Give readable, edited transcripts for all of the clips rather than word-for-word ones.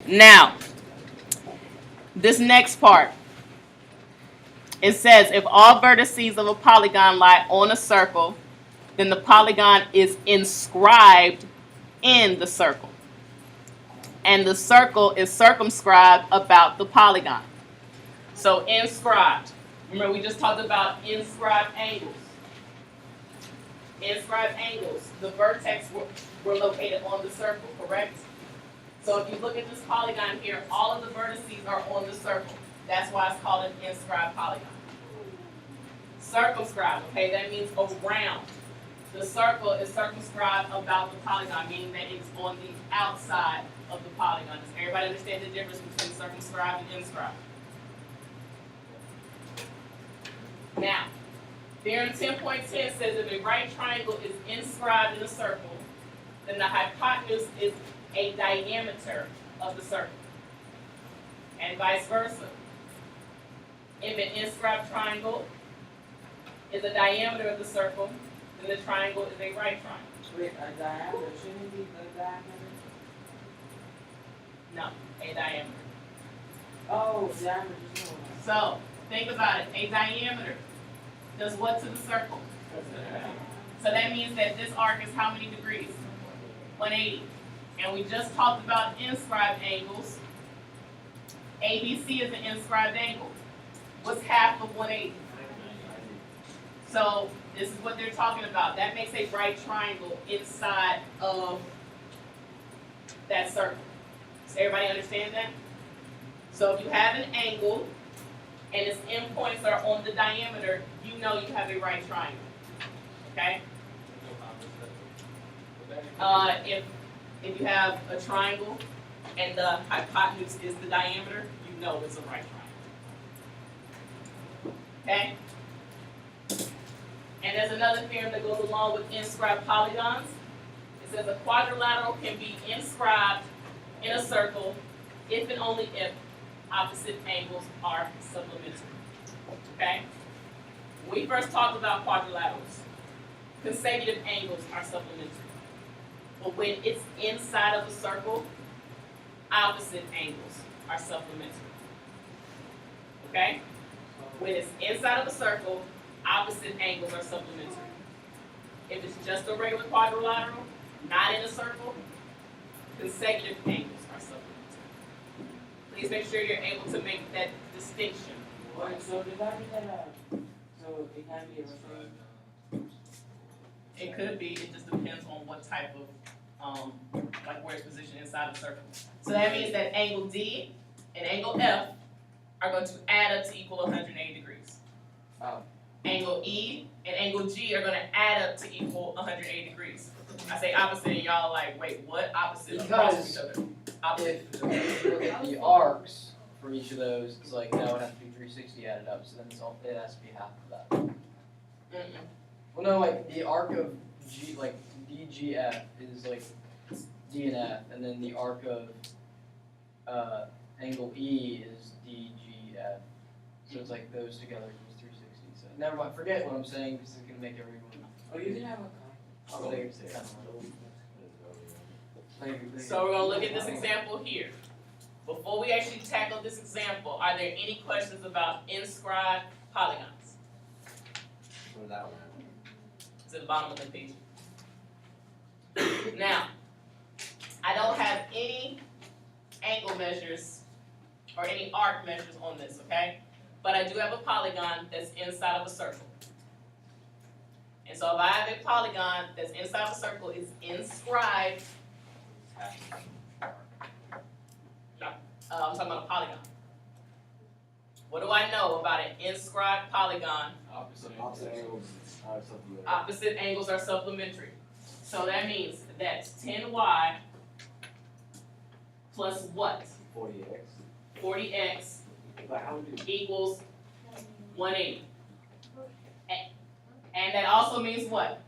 Now, this next part, it says if all vertices of a polygon lie on a circle, then the polygon is inscribed in the circle. And the circle is circumscribed about the polygon. So inscribed. Remember, we just talked about inscribed angles. Inscribed angles. The vertex were located on the circle, correct? So if you look at this polygon here, all of the vertices are on the circle. That's why it's called an inscribed polygon. Circumscribed, okay, that means around. The circle is circumscribed about the polygon, meaning that it's on the outside of the polygon. Does everybody understand the difference between circumscribed and inscribed? Now, theorem 10.10 says if a right triangle is inscribed in a circle, then the hypotenuse is a diameter of the circle, and vice versa. If an inscribed triangle is a diameter of the circle, then the triangle is a right triangle. Wait, a diameter shouldn't be a diameter? No, a diameter. Oh, diameter. So, think about it. A diameter does what to the circle? So that means that this arc is how many degrees? 180. And we just talked about inscribed angles. ABC is an inscribed angle. What's half of 180? So this is what they're talking about. That makes a right triangle inside of that circle. Does everybody understand that? So if you have an angle and its endpoints are on the diameter, you know you have a right triangle. Okay? If you have a triangle and the hypotenuse is the diameter, you know it's a right triangle. Okay? And there's another theorem that goes along with inscribed polygons. It says a quadrilateral can be inscribed in a circle if and only if opposite angles are supplementary. Okay? When we first talked about quadrilaterals, consecutive angles are supplementary. But when it's inside of a circle, opposite angles are supplementary. Okay? When it's inside of a circle, opposite angles are supplementary. If it's just a regular quadrilateral, not in a circle, consecutive angles are supplementary. Please make sure you're able to make that distinction. Right, so does that mean that, so it can be a rectangle? It could be, it just depends on what type of, like where it's positioned inside the circle. So that means that angle D and angle F are going to add up to equal 180 degrees. Oh. Angle E and angle G are going to add up to equal 180 degrees. I say opposite and y'all are like, wait, what? Opposite across each other. Opposite. If you look at the arcs for each of those, it's like that would have to be 360 added up, so then it's all, it has to be half of that. Mm-mm. Well, no, like the arc of G, like DGF is like D and F, and then the arc of angle E is DGF. So it's like those together equals 360. So never mind, forget what I'm saying because it's gonna make everyone. Oh, you can have a Oh, they So we're going to look at this example here. Before we actually tackle this example, are there any questions about inscribed polygons? For that one. It's at the bottom of the page. Now, I don't have any angle measures or any arc measures on this, okay? But I do have a polygon that's inside of a circle. And so if I have a polygon that's inside of a circle, it's inscribed. I'm talking about a polygon. What do I know about an inscribed polygon? Opposite angles are supplementary. Opposite angles are supplementary. So that means that 10y plus what? 40x. 40x But how do equals 180. And that also means what?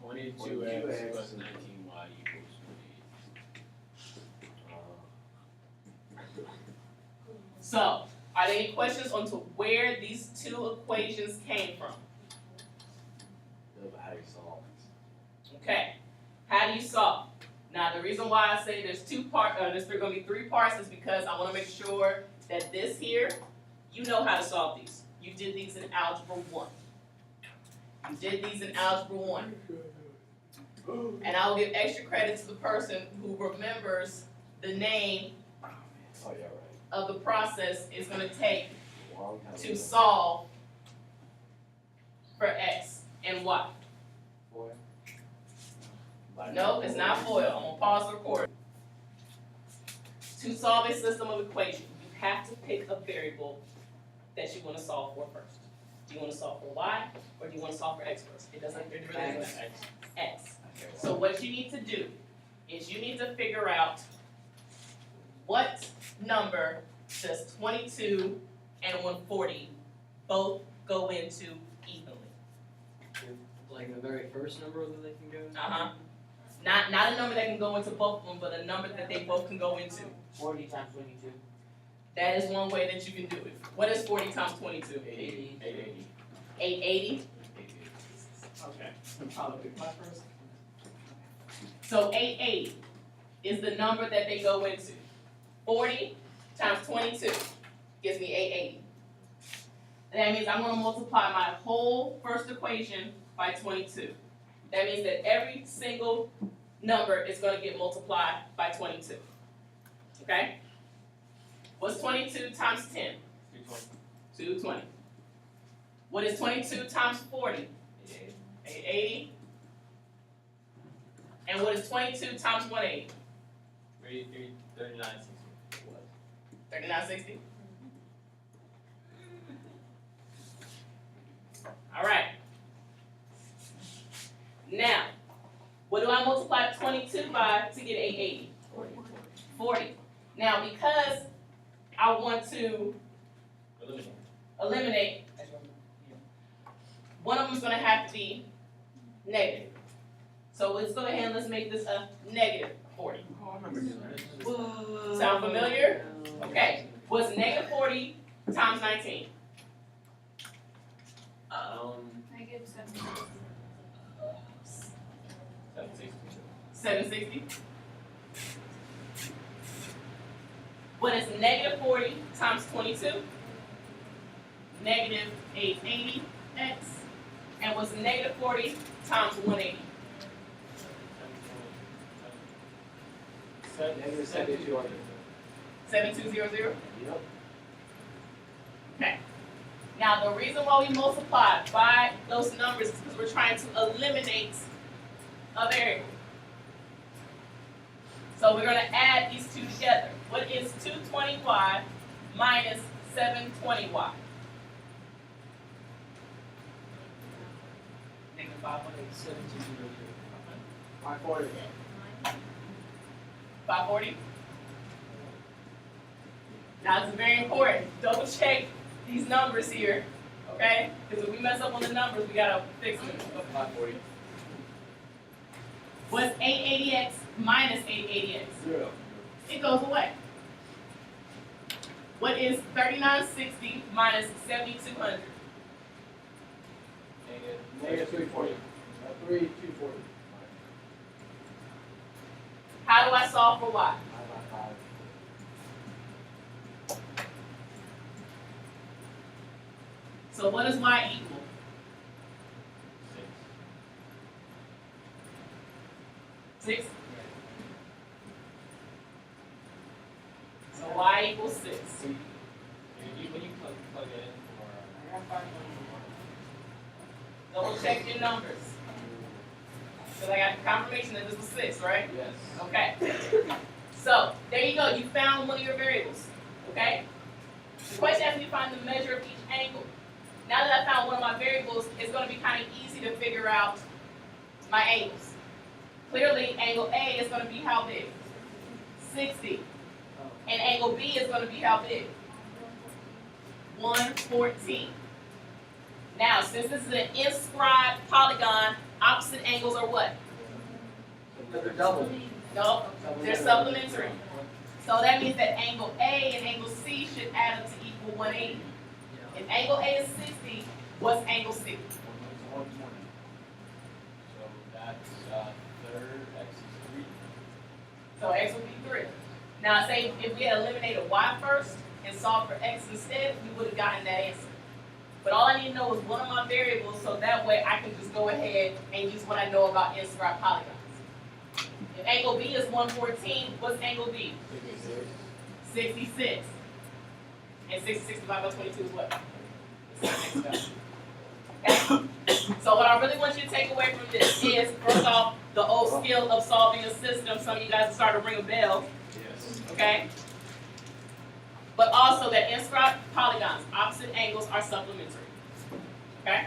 22x plus 19y equals 28? So, are there any questions on to where these two equations came from? How do you solve? Okay, how do you solve? Now, the reason why I say there's gonna be 3 parts is because I wanna make sure that this here, you know how to solve these. You did these in Algebra 1. You did these in Algebra 1. And I will give extra credit to the person who remembers the name Oh, yeah, right. of the process it's gonna take Long time to ago. solve for X and Y. Boy. No, it's not FOIL. I'm gonna pause the recording. To solve a system of equations, you have to pick a variable that you wanna solve for first. Do you wanna solve for Y, or do you wanna solve for X first? It really doesn't matter. X. So what you need to do is you need to figure out what number does 22 and 140 both go into evenly. Like the very first number that they can go? Uh-huh. Not a number that can go into both of them, but a number that they both can go into. 40 times 22. That is one way that you can do it. What is 40 times 22? 80. 880. 880? 880. Okay. I'll pick my first. So 880 is the number that they go into. 40 times 22 gives me 880. That means I'm gonna multiply my whole first equation by 22. That means that every single number is gonna get multiplied by 22. Okay? What's 22 times 10? 220. What is 22 times 40? 880. And what is 22 times 180? 3960. All right. Now, what do I multiply 22 by to get 880? 40. Now, because I want to eliminate, one of them is going to have to be negative. So let's go ahead and let's make this a negative 40. Sound familiar? Okay. What's negative 40 times 19? Negative 760. What is negative 40 times 22? Negative 880x. And what's negative 40 times 180? Negative 7200. 7200? Yep. Okay. Now, the reason why we multiply by those numbers is because we're trying to eliminate a variable. So we're going to add these two together. What is 220y minus 720y? Negative 540. 540. 540? Now, it's very important. Double check these numbers here, okay? Because if we mess up on the numbers, we got to fix them. 540. What's 880x minus 880x? 0. It goes away. What is 3960 minus 7200? Negative 340. 240. How do I solve for y? 5 by 5. So what does y equal? 6. So y equals 6. When you plug it in for, I got 5 Double check your numbers. Because I got confirmation that this was 6, right? Yes. Okay. So there you go. You found one of your variables. Okay? The question asks me to find the measure of each angle. Now that I found one of my variables, it's going to be kind of easy to figure out my angles. Clearly, angle A is going to be how big? 60. And angle B is going to be how big? 114. Now, since this is an inscribed polygon, opposite angles are what? They're double. No, they're supplementary. So that means that angle A and angle C should add up to equal 180. If angle A is 60, what's angle C? 120. so that's third, x is 3. So x would be 3. Now, say if we had eliminated y first and solved for x instead, we would have gotten that answer. But all I need to know is one of my variables, so that way I can just go ahead and use what I know about inscribed polygons. If angle B is 114, what's angle B? 66. And 66 divided by 22 is what? Okay. So what I really want you to take away from this is, first off, the old skill of solving a system. Some of you guys are starting to ring a bell, Yes. okay? But also that inscribed polygons, opposite angles are supplementary, okay?